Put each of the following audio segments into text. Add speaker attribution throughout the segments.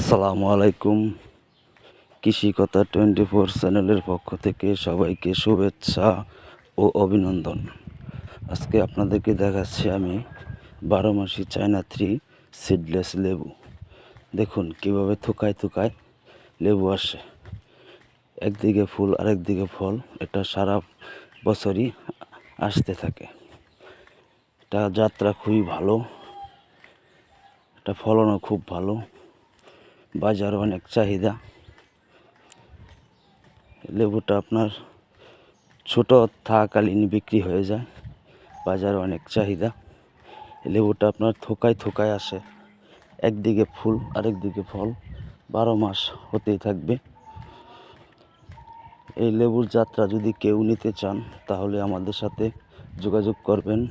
Speaker 1: আসসালামু আলাইকুম। কৃষি কথা 24 চ্যানেলের পক্ষ থেকে সবাইকে শুভেচ্ছা ও অভিনন্দন। আজকে আপনাদেরকে দেখাচ্ছি আমি 12 মাসি চায়না 3 সিডলেস লেবু। দেখুন কিভাবে থোকায় থোকায় লেবু আসে, একদিকে ফুল আরেকদিকে ফল। এটা সারা বছরই আসতে থাকে। এটা যাত্রা খুবই ভালো, এটা ফলনও খুব ভালো, বাজারে অনেক চাহিদা। লেবুটা আপনার ছোট থাকাকালীন বিক্রি হয়ে যায়, বাজারে অনেক চাহিদা। লেবুটা আপনার থোকায় থোকায় আসে, একদিকে ফুল আরেকদিকে ফল, 12 মাস হতেই থাকবে। এই লেবুর যাত্রা যদি কেউ নিতে চান তাহলে আমাদের সাথে যোগাযোগ করবেন।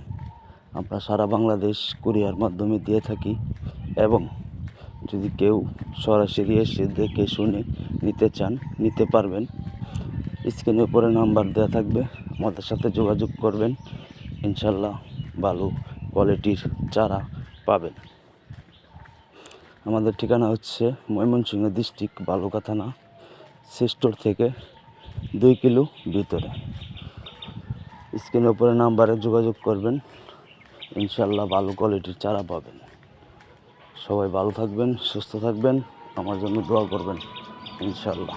Speaker 1: আমরা সারা বাংলাদেশ কুরিয়ার মাধ্যমে দিয়ে থাকি, এবং যদি কেউ সরাসরি এসে দেখে শুনে নিতে চান নিতে পারবেন। স্ক্রিনের উপরে নাম্বার দেওয়া থাকবে, আমাদের সাথে যোগাযোগ করবেন। ইনশাল্লাহ ভালো কোয়ালিটির চারা পাবেন। আমাদের ঠিকানা হচ্ছে ময়মনসিংহ ডিস্ট্রিক্ট, বালুকা থানা, সেক্টর থেকে 2 কিলো ভিতরে। স্ক্রিনের উপরে নাম্বারে যোগাযোগ করবেন, ইনশাল্লাহ ভালো কোয়ালিটির চারা পাবেন। সবাই ভালো থাকবেন, সুস্থ থাকবেন, আমার জন্য দোয়া করবেন ইনশাল্লাহ।